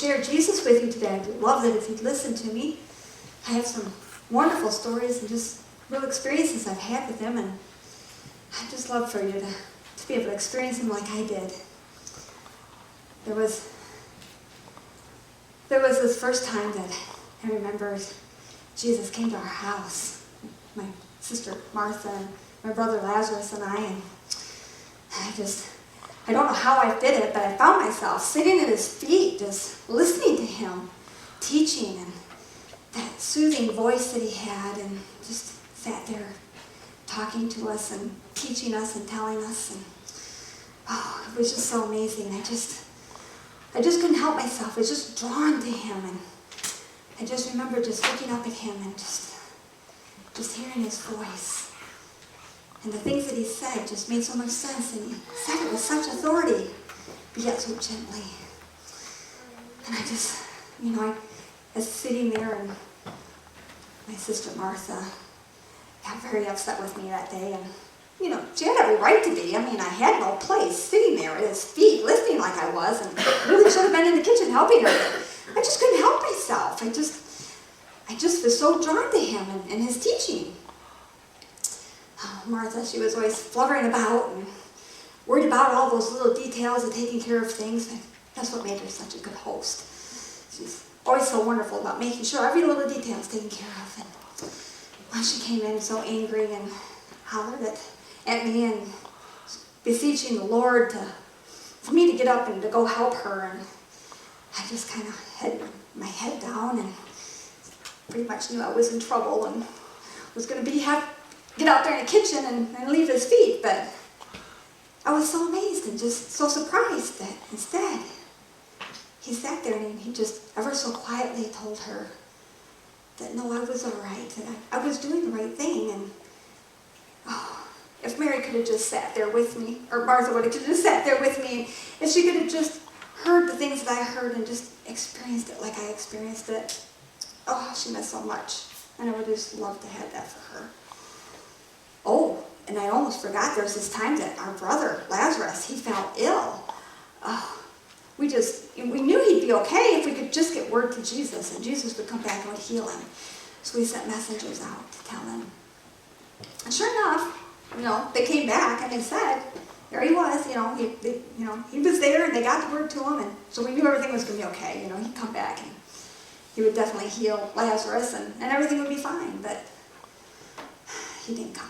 share Jesus with you today. I'd love that if you'd listen to me. I have some wonderful stories and just real experiences I've had with him, and I'd just love for you to be able to experience him like I did. There was this first time that I remember Jesus came to our house. My sister Martha and my brother Lazarus and I don't know how I did it, but I found myself sitting at his feet, just listening to him, teaching, and that soothing voice that he had, and just sat there talking to us and teaching us and telling us, and it was just so amazing. I just couldn't help myself. I was just drawn to him, and I just remember just looking up at him and just hearing his voice. And the things that he said just made so much sense, and he said it with such authority, but yet so gently. And I was sitting there, and my sister Martha got very upset with me that day, and she had every right to be. I had no place sitting there at his feet, listening like I was, and really should have been in the kitchen helping her. I just couldn't help myself. I just was so drawn to him and his teaching. Martha, she was always fluttering about and worried about all those little details and taking care of things. And that's what made her such a good host. She's always so wonderful about making sure every little detail is taken care of. And when she came in so angry and hollered at me and beseeching the Lord for me to get up and to go help her, and I just kind of had my head down and pretty much knew I was in trouble and was going to get out there in the kitchen and leave his feet. But I was so amazed and just so surprised that instead he sat there and he just ever so quietly told her that no, I was all right, that I was doing the right thing. And if Mary could have just sat there with me, or Martha would have just sat there with me, if she could have just heard the things that I heard and just experienced it like I experienced it, she missed so much. And I would just love to have that for her. Oh, and I almost forgot, there was this time that our brother, Lazarus, he fell ill. We knew he'd be okay if we could just get word to Jesus, and Jesus would come back and would heal him. So we sent messengers out to tell him. And sure enough, they came back and they said, there he was, he was there, and they got the word to him, and so we knew everything was going to be okay. He'd come back and he would definitely heal Lazarus, and everything would be fine, but he didn't come.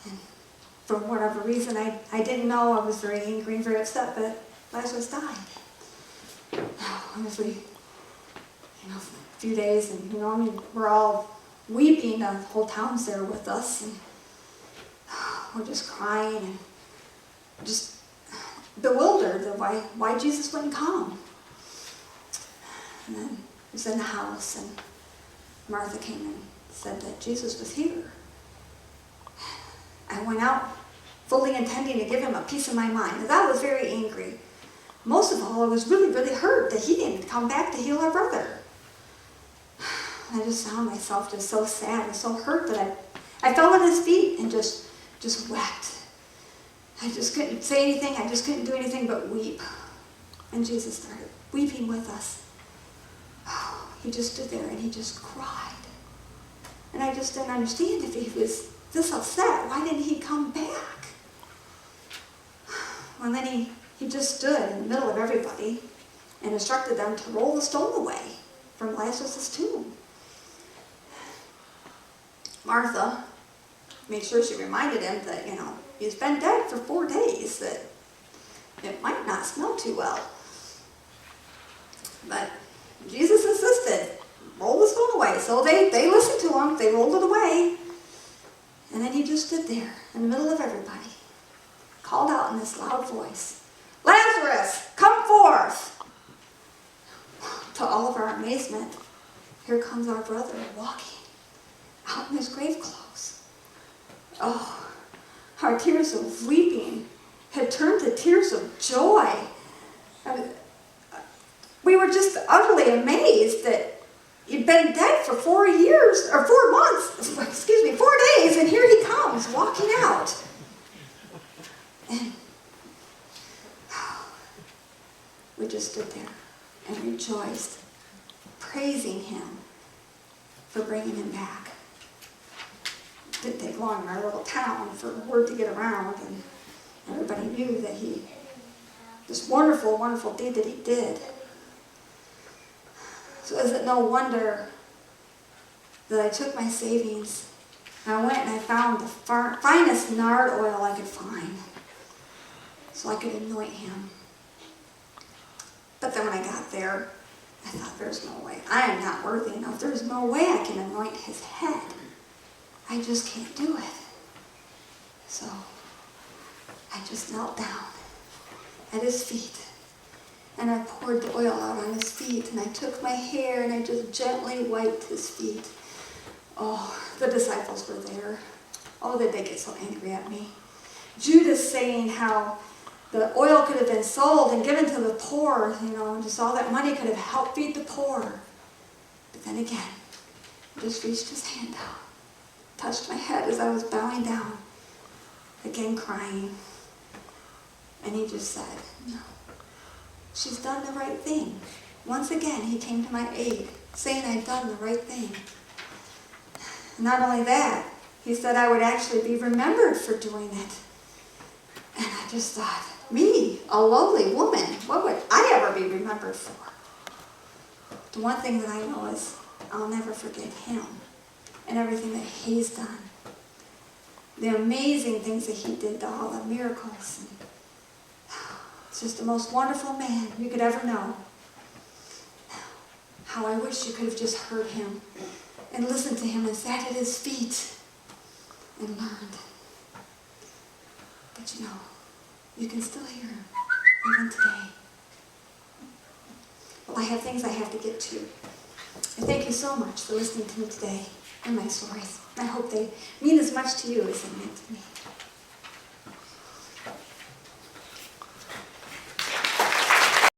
And for whatever reason, I didn't know. I was very angry and very upset, but Lazarus died. Honestly, a few days, and we're all weeping. The whole town's there with us, and we're just crying and just bewildered of why Jesus wouldn't come. And then I was in the house, and Martha came and said that Jesus was here. I went out fully intending to give him a piece of my mind, and I was very angry. Most of all, I was really, really hurt that he didn't come back to heal our brother. I just found myself just so sad and so hurt that I fell at his feet and just wept. I just couldn't say anything. I just couldn't do anything but weep. And Jesus started weeping with us. He just stood there and he just cried. And I just didn't understand, if he was this upset, why didn't he come back? Well, then he just stood in the middle of everybody and instructed them to roll the stone away from Lazarus' tomb. Martha made sure she reminded him that, he's been dead for 4 days, that it might not smell too well. But Jesus insisted, roll the stone away. So they listened to him, they rolled it away. And then he just stood there in the middle of everybody, called out in this loud voice, Lazarus, come forth! To all of our amazement, here comes our brother walking out in his grave clothes. Our tears of weeping had turned to tears of joy. We were just utterly amazed that he'd been dead for 4 years, or 4 months, 4 days, and here he comes walking out. And we just stood there rejoiced, praising him for bringing him back. It didn't take long in our little town for word to get around, and everybody knew that this wonderful, wonderful deed that he did. So is it no wonder that I took my savings and I went and I found the finest nard oil I could find so I could anoint him. But then when I got there, I thought, there's no way. I am not worthy enough. There's no way I can anoint his head. I just can't do it. So I just knelt down at his feet, and I poured the oil out on his feet, and I took my hair and I just gently wiped his feet. Oh, the disciples were there. Oh, did they get so angry at me. Judas saying how the oil could have been sold and given to the poor, and just all that money could have helped feed the poor. But then again, he just reached his hand out, touched my head as I was bowing down, again crying. And he just said, no, she's done the right thing. Once again, he came to my aid, saying I'd done the right thing. Not only that, he said I would actually be remembered for doing it. And I just thought, me, a lowly woman, what would I ever be remembered for? The one thing that I know is I'll never forget him and everything that he's done. The amazing things that he did, all the miracles. And it's just the most wonderful man you could ever know. How I wish you could have just heard him and listened to him and sat at his feet and learned. But you can still hear him, even today. Well, I have things I have to get to. And thank you so much for listening to me today and my stories. I hope they mean as much to you as they meant to me.